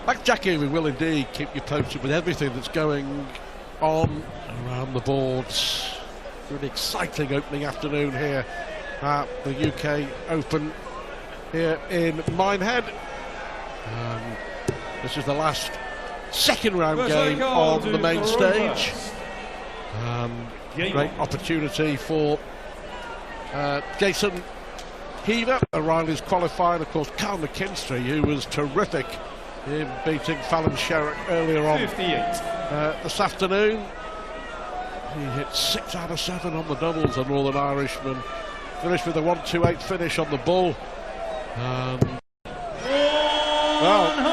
Like Jackie, we will indeed keep you posted with everything that's going on around the boards. Really exciting opening afternoon here at the UK Open here in Minehead. This is the last second round game on the main stage. Great opportunity for Jason Heaver, O'Reilly's qualifying. Of course, Carl McKinstry, who was terrific in beating Fallon Sherrick earlier on this afternoon. He hit 6 out of 7 on the doubles, the Northern Irishman. Finished with a 1-2-8 finish on the bull. Well,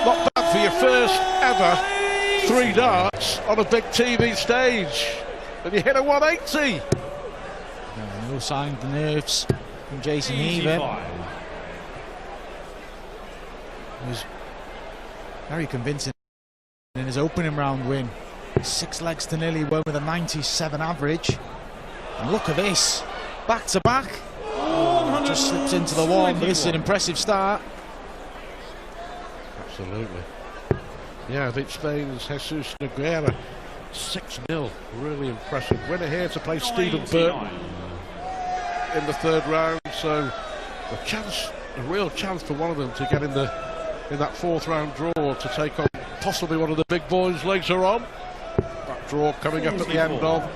not bad for your first ever 3 darts on a big TV stage. And you hit a 180. No sign of the nerves from Jason Heaver. He was very convincing in his opening round win. 6 legs to nil, he won with a 97 average. And look at this, back to back. Just slips into the one, but this is an impressive start. Absolutely. Yeah, I think Spain's Jesus Nogueira, 6-0, really impressive. Winner here to play Stephen Burton in the 3rd round, so a real chance for one of them to get in that 4th round draw to take on possibly one of the big boys later on. That draw coming up at the end of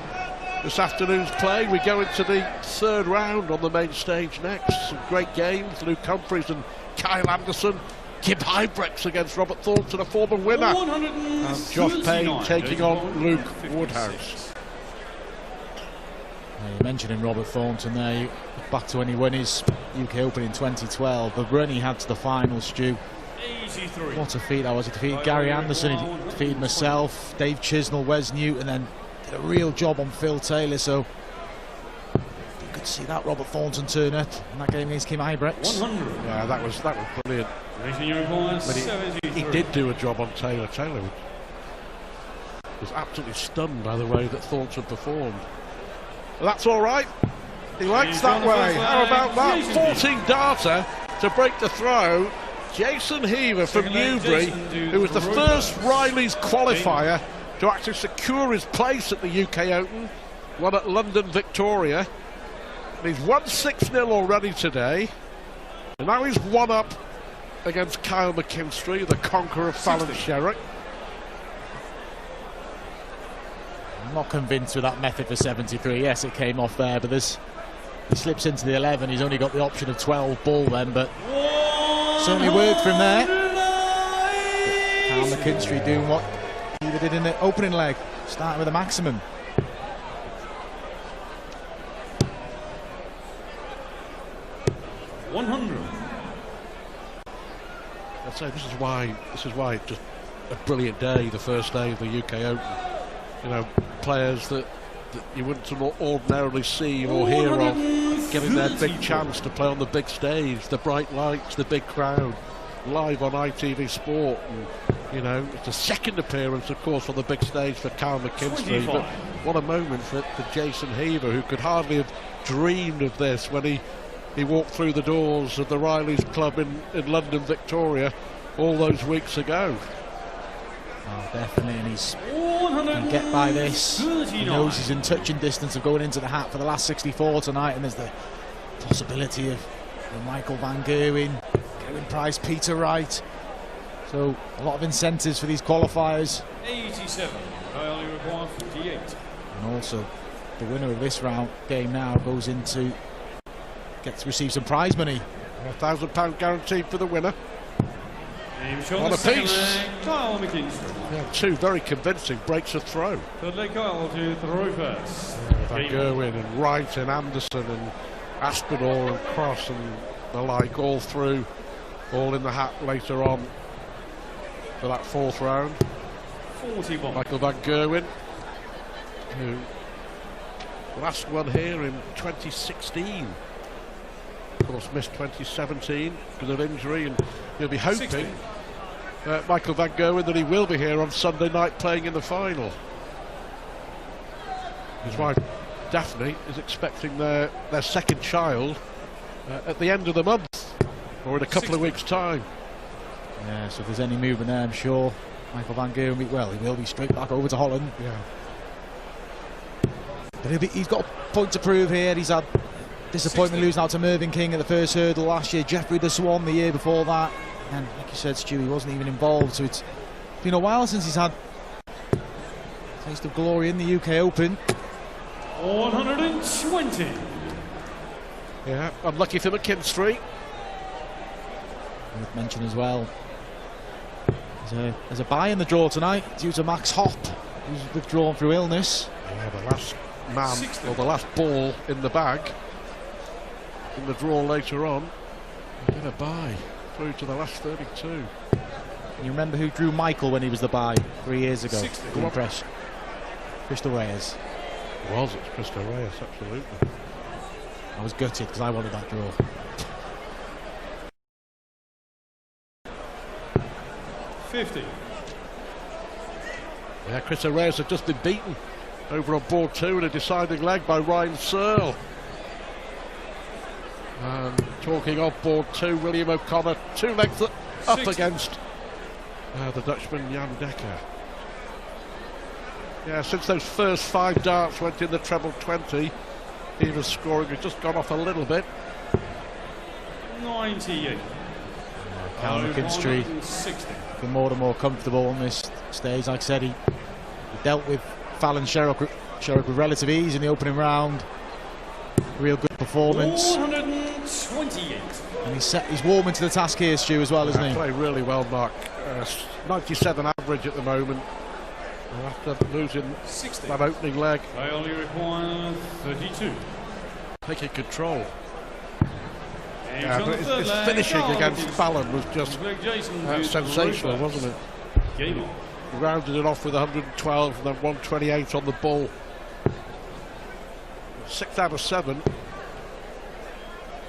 this afternoon's play. We go into the 3rd round on the main stage next. Some great games. Luke Humphries and Kyle Anderson. Kim Hybrex against Robert Thornton, a former winner. And Josh Payne taking on Luke Woodhouse. You mentioning Robert Thornton there, back to when he won his UK Open in 2012. The run he had to the final, Stu. What a feat that was. He defeated Gary Anderson, he defeated myself, Dave Chisnell, Wes Newton, and then did a real job on Phil Taylor. So you could see that Robert Thornton turn up in that game against Kim Hybrex. Yeah, that was brilliant. But he did do a job on Taylor. Taylor was absolutely stunned by the way that Thornton performed. Well, that's all right. He likes that way. How about that? 14-darter to break the throw. Jason Heaver from Newbury, who was the first Riley's qualifier to actually secure his place at the UK Open, won at London Victoria. And he's won 6-0 already today. And now he's 1 up against Kyle McKinstry, the conqueror of Fallon Sherrick. I'm not convinced with that method for 73. Yes, it came off there, but he slips into the 11. He's only got the option of 12 ball then, but certainly worked from there. Kyle McKinstry doing what he did in the opening leg, starting with a maximum. I'd say this is why it's just a brilliant day, the first day of the UK Open. You know, players that you wouldn't ordinarily see or hear of getting their big chance to play on the big stage, the bright lights, the big crowd, live on ITV Sport. And, you know, it's a 2nd appearance, of course, on the big stage for Kyle McKinstry, but what a moment for Jason Heaver, who could hardly have dreamed of this when he walked through the doors of the Riley's Club in London Victoria all those weeks ago. Oh, definitely, and he can get by this. He knows he's in touching distance of going into the hat for the last 64 tonight, and there's the possibility of Michael Van Gerwen, Kevin Price, Peter Wright. So a lot of incentives for these qualifiers. 87, I only require 58. And also the winner of this round game now goes into to receive some prize money. £1,000 guaranteed for the winner. What a piece. Kyle McKinstry. Yeah, 2 very convincing breaks of throw. Third leg Kyle to throw first. Van Gerwen and Wright and Anderson and Aspinall and Cross and the like, all through, all in the hat later on for that 4th round. 41. Michael Van Gerwen, who last one here in 2016. Of course, missed 2017 because of injury, and he'll be hoping, Michael Van Gerwen, that he will be here on Sunday night playing in the final. His wife Daphne is expecting their 2nd child at the end of the month, or in a couple of weeks' time. Yeah, so if there's any movement there, I'm sure Michael van Gerwen, well, he will be straight back over to Holland. Yeah. But he's got a point to prove here. He's had disappointment losing out to Mervyn King at the first hurdle last year, Jeffrey the Swan the year before that, and like you said, Stu, he wasn't even involved, so it's been a while since he's had a taste of glory in the UK Open. 120. Yeah, unlucky for McKinstry. Worth mention as well, there's a bye in the draw tonight due to Max Hopp, who's withdrawn through illness. Yeah, the last man, or the last ball in the bag in the draw later on. Get a bye through to the last 32. You remember who drew Michael when he was the bye 3 years ago? 60. Good impress. Crystal Reyes. It's Crystal Reyes, absolutely. I was gutted because I wanted that draw. 50. Yeah, Crystal Reyes had just been beaten over on board 2 in a deciding leg by Ryan Searle. And talking off board 2, William O'Connor, 2 legs up 60. against the Dutchman Jan Dekker. Yeah, since those first 5 darts went in the treble 20, Heaver's scoring has just gone off a little bit. 98. Cal McKinstry been more and more comfortable on this stage. Like I said, he dealt with Fallon Sherrock with relative ease in the opening round. Real good performance. 128. And he's warming to the task here, Stu, as well, isn't he? Played really well, Mark. 97 average at the moment. After losing 60. that opening leg, They only require 32. taking control. And Yeah, on but the third his leg, finishing Carl against McKinstry. Fallon was just Jason sensational, Rupert. wasn't it? Game on. He rounded it off with 112 and then 128 on the ball. 6 out of 7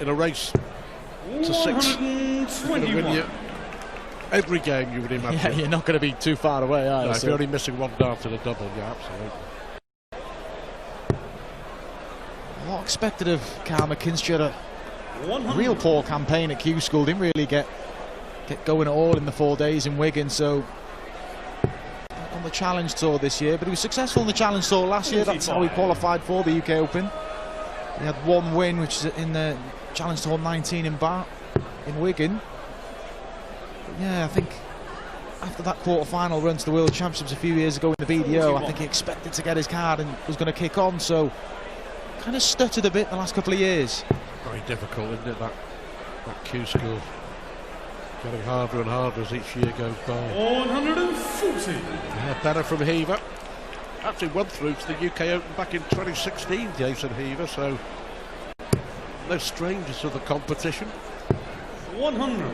in a race to 6. Gonna win you 121. every game, you would imagine. Yeah, you're not going to be too far away, are you? No, if So you're only missing 1 dart in a double, yeah, absolutely. a lot expected of Carl McKinstry. Had a 100. real poor campaign at Q School. Didn't really get going at all in the 4 days in Wigan. So on the Challenge Tour this year, but he was successful in the Challenge Tour last year. That's how he qualified for the UK Open. He had 1 win, which is in the Challenge Tour 19 in Wigan. But yeah, I think after that quarter-final run to the World Championships a few years ago in the BDO, I think he expected to get his card and was going to kick on. So kind of stuttered a bit the last couple of years. Very difficult, isn't it, that Q School? Getting harder and harder as each year goes by. 140. Yeah, better from Heaver. Actually won through to the UK Open back in 2016, Jason Heaver, so no stranger to the competition. 100.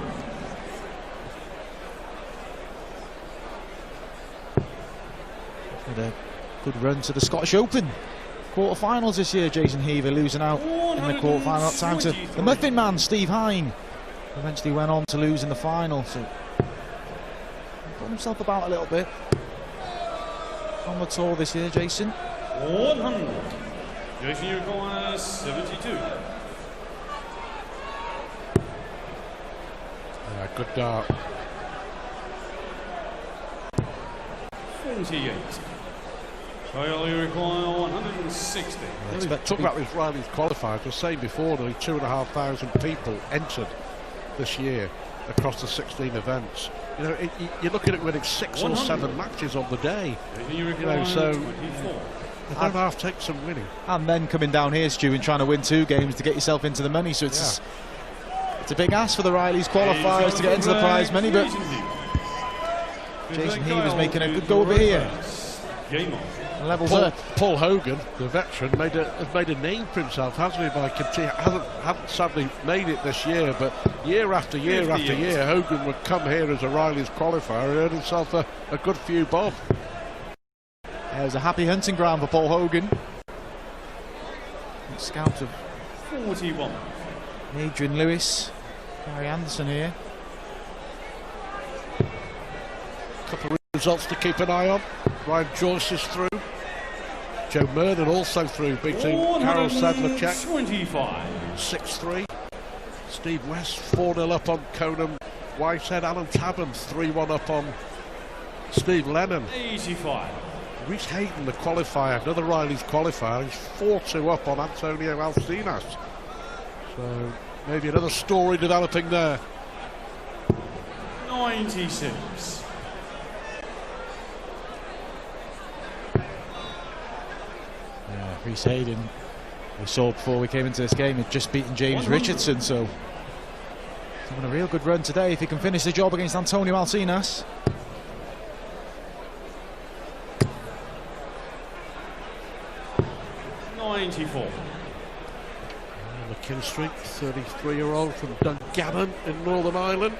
Had a good run to the Scottish Open quarter-finals this year. Jason Heaver losing out in the quarter-final at time to the Muffin Man, Steve Hine. Eventually went on to lose in the final, so put himself about a little bit on the tour this year, Jason. 100. Jason requires 72. Yeah, good dart. 48. They only require 160. Talk about these Riley's qualifiers. I was saying before, nearly 2,500 people entered this year across the 16 events. You know, you're looking at winning 6 or 7 matches on the day. You know, so 24. the don't half take some winning. And then coming down here, Stu, and trying to win 2 games to get yourself into the money. So it's a big ask for the Riley's qualifiers to get into the prize money, but Jason Heaver's making a good go over here. Game on. Levels up. Paul Hogan, the veteran, has made a name for himself, hasn't he? By hasn't sadly made it this year, but year after year after year, Hogan would come here as a Riley's qualifier and earn himself a good few bob. It was a happy hunting ground for Paul Hogan. Scout of 41. Adrian Lewis, Gary Anderson here. Couple of results to keep an eye on. Ryan Joyce is through. Joe Mernon also through, beating Karol Sedlacek 25. 6-3. Steve West 4-0 up on Conham Whitehead, Alan Taben 3-1 up on Steve Lennon. 85. Rhys Hayden, the qualifier, another Riley's qualifier, he's 4-2 up on Antonio Alcinas. So maybe another story developing there. 96. Yeah, Rhys Hayden, we saw before we came into this game, had just beaten James Richardson, so he's having a real good run today if he can finish the job against Antonio Alcinas. McKinstry, 33-year-old from Dungannon in Northern Ireland.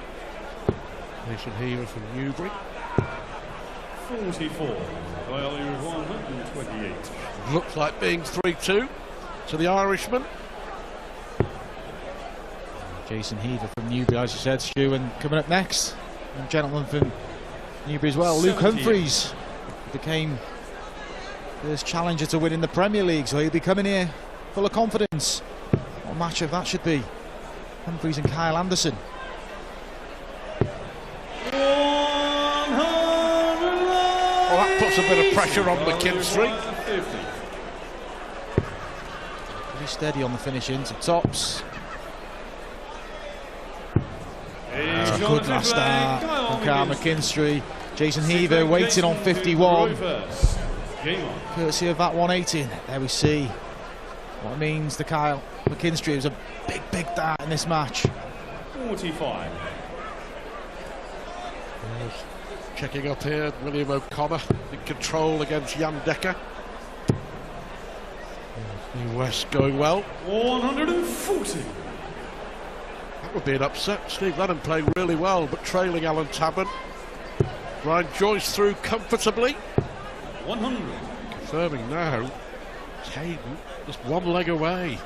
Jason Heaver from Newbury. 44. Value of 128. Looks like being 3-2 to the Irishman. Jason Heaver from Newbury, as you said, Stu, and coming up next, a gentleman from Newbury as well, Luke Humphreys, became first challenger to win in the Premier League, so he'll be coming here full of confidence. What a matchup that should be. Humphreys and Kyle Anderson. Well, that puts a bit of pressure on McKinstry. Pretty steady on the finish into tops. That's a good last start from Kyle McKinstry. Jason Heaver waiting on 51. Courtesy of that 180. And there we see what it means to Kyle McKinstry. It was a big dart in this match. 45. Checking up here, William O'Connor in control against Jan Decker. New West going well. 140. That would be an upset. Steve Lennon playing really well, but trailing Alan Taben. Ryan Joyce through comfortably. 100. Confirming now, it's Hayden just one leg away.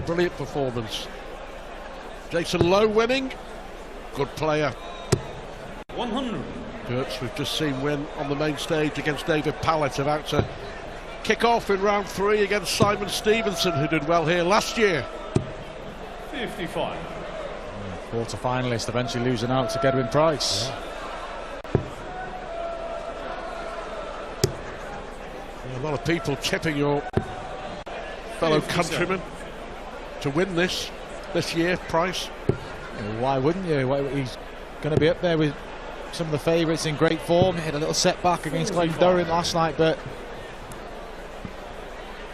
Brilliant performance. Jason Lowe winning. Good player. 100. Gertz, we've just seen win on the main stage against David Pallett, about to kick off in round 3 against Simon Stevenson, who did well here last year. 55. Quarter finalist, eventually losing out to Gedwin Price. A lot of people tipping your fellow countrymen to win this year, Price. Why wouldn't you? He's going to be up there with some of the favourites in great form. He had a little setback against Glenn Durham last night, but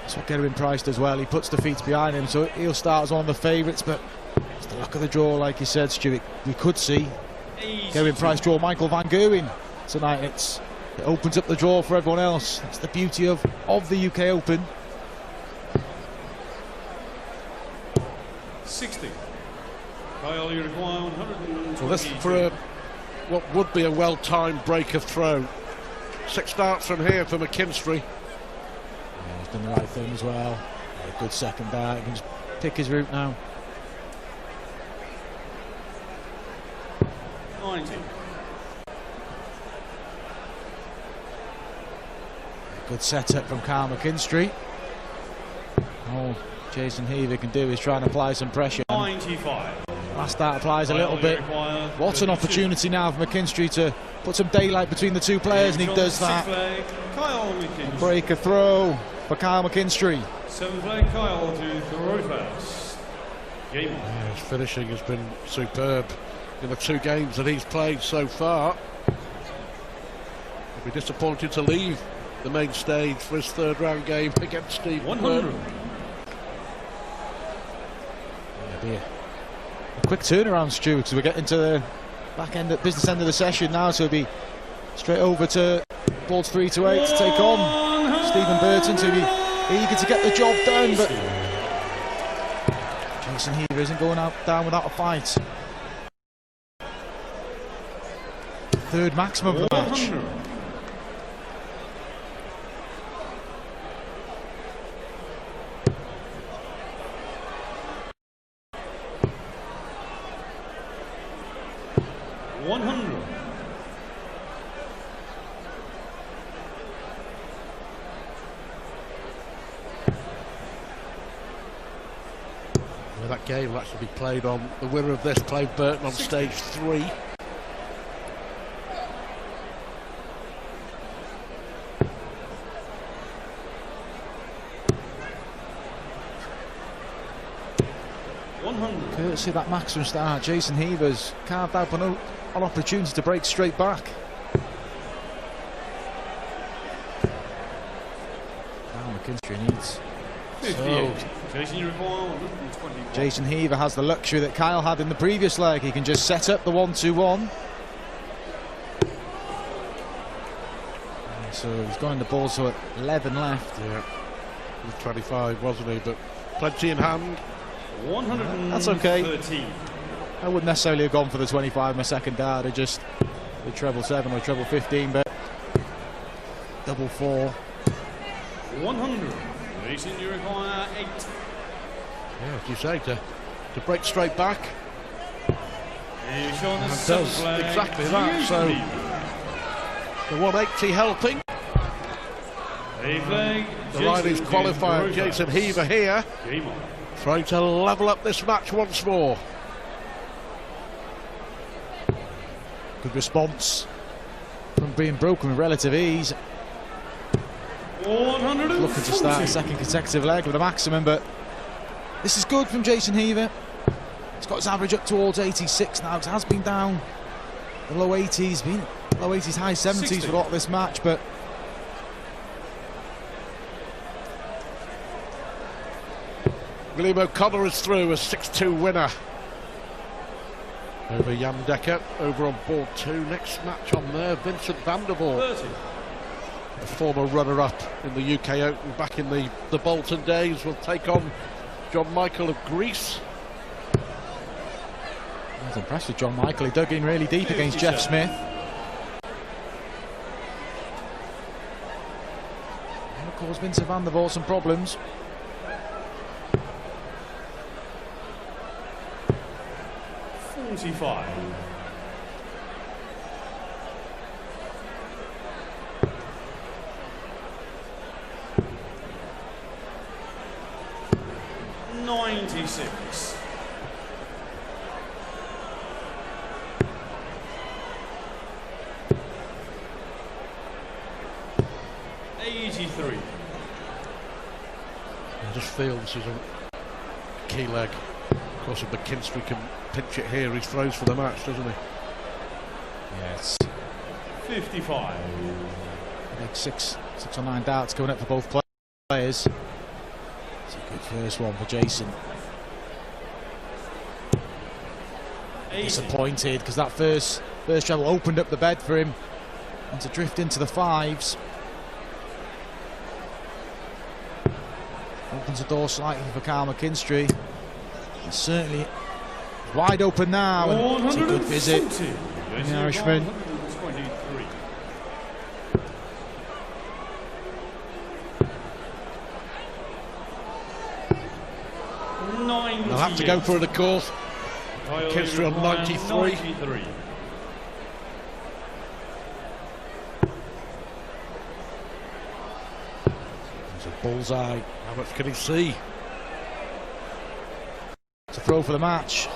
that's what Gedwin Price does well. He puts the feet behind him, so he'll start as one of the favourites, but it's the luck of the draw, like you said, Stuart. We could see Gedwin Price draw Michael Van Gerwen tonight. It opens up the draw for everyone else. That's the beauty of the UK Open. 60. Kyle, you require 120. Well, this for what would be a well-timed break of throw. 6 starts from here for McKinstry. Yeah, he's done the right thing as well. Yeah, good second back. He can just pick his route now. 90. Good setup from Kyle McKinstry. All Jason Heaver can do is try and apply some pressure. 95. Last start applies a little bit. What an opportunity now for McKinstry to put some daylight between the two players, and he does that. Break a throw for Kyle McKinstry. 7 flag, Kyle to throw fast. Game on. Yeah, his finishing has been superb in the 2 games that he's played so far. He'll be disappointed to leave the main stage for his 3rd round game against Steve 100. Burton. Yeah, a quick turnaround, Stu, because we're getting to the back end, business end of the session now, so it'll be straight over to balls 3 to 8 to take on Stephen Burton, to be eager to get the job done, but Jason Heaver isn't going down without a fight. 3rd maximum of the match. 100. Well, that game will actually be played on, the winner of this played Burton on stage 3. 100. Courtesy of that maximum start, Jason Heaver's carved out an opportunity to break straight back. Now McKinstry needs. 58. Jason, you require 121. Jason Heaver has the luxury that Kyle had in the previous leg. He can just set up the 1-2-1. So he's gone in the ball, so at 11 left. Yeah, he was 25, wasn't he? But plenty in hand. 113. That's okay. I wouldn't necessarily have gone for the 25 in my second dart, or just the treble 7 or treble 15, but double 4. 100. Jason, you require 8. Yeah, as you say, to break straight back. He's shown the And does exactly that. So the 180 helping. The Riley's qualifier, Jason Heaver here, trying to level up this match once more. Good response from being broken with relative ease. Looking to start a second consecutive leg with a maximum, but this is good from Jason Heaver. He's got his average up towards 86 now. It has been down the low 80s, been low 80s, high 70s 60. for a lot of this match, but William O'Connor is through, a 6-2 winner over Jan Dekker, over on board 2. Next match on there, Vincent van der Voort, 30. a former runner-up in the UK Open back in the Bolton days, will take on John Michael of Greece. I was impressed with John Michael. He dug in really deep against Jeff Smith. And of course Vincent van der Voort some problems. 45. $96. 83. I just feel this is a key leg. Of course, if McKinstry can pinch it here, he throws for the match, doesn't he? Yes. 55. Like six or 9 darts going up for both players. It's a good first one for Jason. 80. Disappointed because that first treble opened up the bed for him, and to drift into the 5s opens the door slightly for Kyle McKinstry. It's certainly wide open now, and it's a good visit from the Irishman. 123. They'll have to go for it, of course. McKinstry on 93. There's a bullseye. How much can he see? To throw for the match.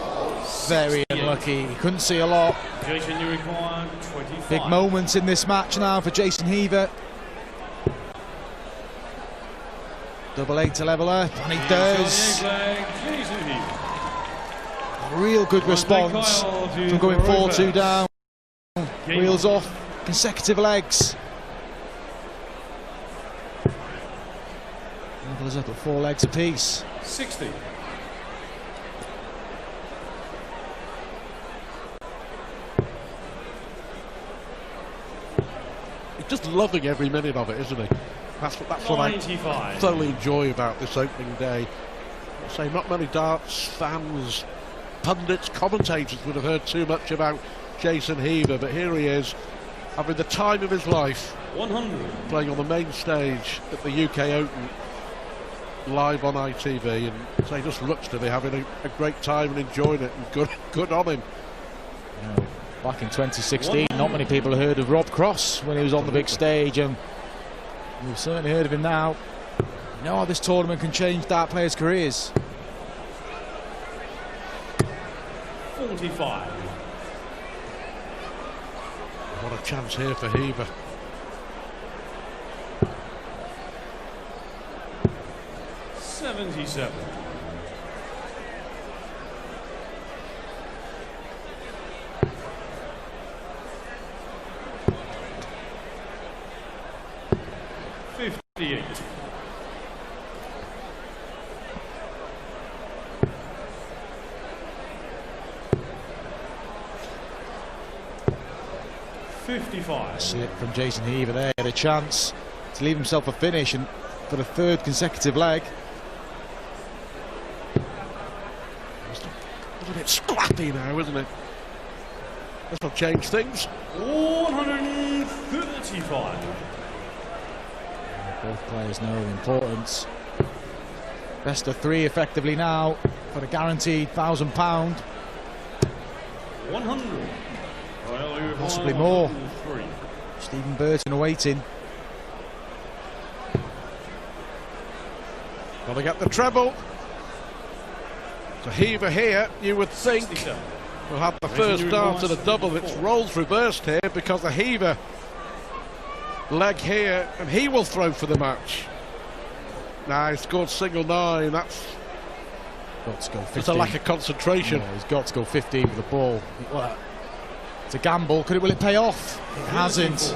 Very unlucky. He couldn't see a lot. Jason, you require 25. Big moments in this match now for Jason Heaver. Double 8 to level up, and he does. A real good response from going 4-2 down. Wheels off, consecutive legs. Levels up at 4 legs apiece. 60. Just loving every minute of it, isn't he? That's what I thoroughly enjoy about this opening day. I say not many darts fans, pundits, commentators would have heard too much about Jason Heaver, but here he is, having the time of his life, 100. playing on the main stage at the UK Open, live on ITV, and so he just looks to be having a great time and enjoying it, and good on him. Back in 2016, not many people have heard of Rob Cross when he was on the big stage, and we've certainly heard of him now. You know how this tournament can change dart players' careers. 45. What a chance here for Heaver. 77. 55. Slip from Jason Heaver there. Had a chance to leave himself a finish and for the third consecutive leg. It's a bit scrappy now, isn't it? That's not changed things. 135. Both players know the importance. Best of three effectively now for the guaranteed £1,000. 100. Possibly more. Stephen Burton awaiting. Well, they get the treble. So Heaver here, you would think, 67. will have the first dart of the double. It's roles reversed here because the Heaver leg here, and he will throw for the match. Nah, he scored single 9. That's Got to go 15. it's a lack of concentration. Yeah, he's got to go 15 with the ball. Well, it's a gamble. Will it pay off? It hasn't.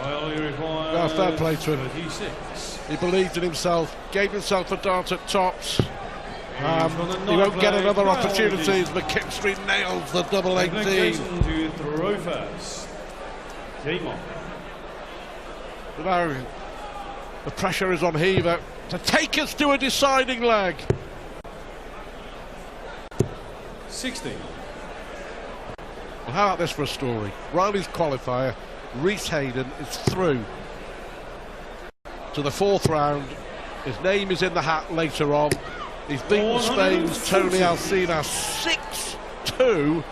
Well, fair play to him. 36. He believed in himself, gave himself a dart at tops. He won't get another opportunity as McKinstry nails the double 18. To throw first. Game on. Now, the pressure is on Heaver to take us to a deciding leg. 60. Well, how about this for a story? Riley's qualifier, Rhys Hayden, is through to the 4th round. His name is in the hat later on. He's beaten Spain's Tony Alsina 6-2.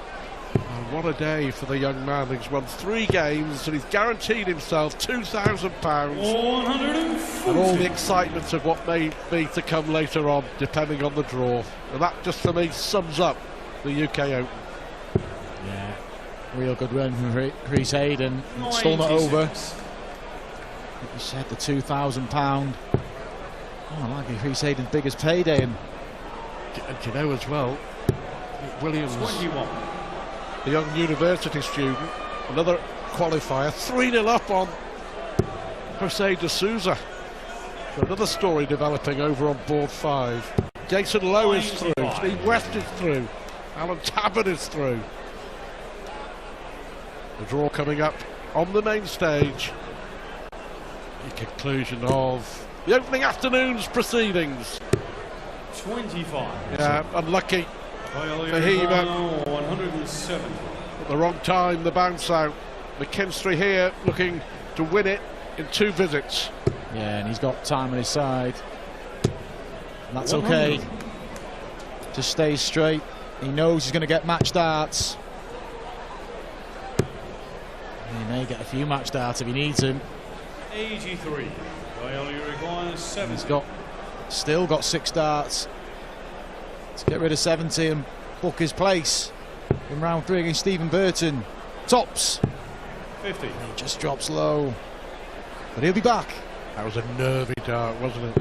Oh, what a day for the young man. He's won 3 games and he's guaranteed himself £2,000 and all the excitement of what may be to come later on, depending on the draw. And that just for me sums up the UK Open. Yeah, real good run from Rhys Hayden. It's still not over. Like you said, the £2,000. Oh, like Rhys Hayden's biggest payday. And you know as well, Williams, 21. the young university student, another qualifier, 3-0 up on Jose de Souza. So another story developing over on board 5. Jason Lowe is through, Steve West is through, Alan Tabard is through. The draw coming up on the main stage. The conclusion of the opening afternoon's proceedings. 25. Yeah, unlucky for Heaver. 107. At the wrong time, the bounce out. McKinstry here looking to win it in 2 visits. yeah, and he's got time on his side. And that's okay. Just stays straight. He knows he's going to get match darts. He may get a few match darts if he needs him. 83. They only require 7. He's still got 6 darts to get rid of 70 and book his place in round 3 against Stephen Burton. Tops. 50. He just drops low, but he'll be back. That was a nervy dart, wasn't it?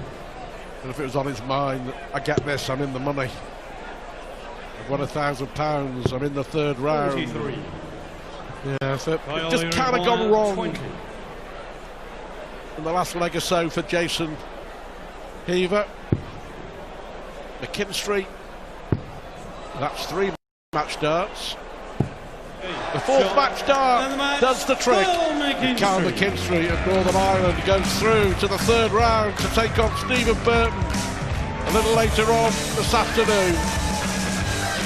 And if it was on his mind, I get this, I'm in the money. I've won £1,000, I'm in the 3rd round. 43. Yeah, so it just kind of gone wrong 20. in the last leg or so for Jason Heaver. McKinstry, that's 3 match darts. The 4th match dart does the trick. Carl McKinstry of Northern Ireland goes through to the 3rd round to take on Stephen Burton a little later on this afternoon.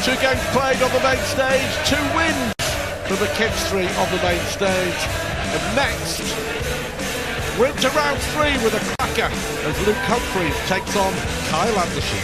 2 games played on the main stage, 2 wins for McKinstry on the main stage. And next, we're into round 3 with a cracker as Luke Humphries takes on Kyle Anderson.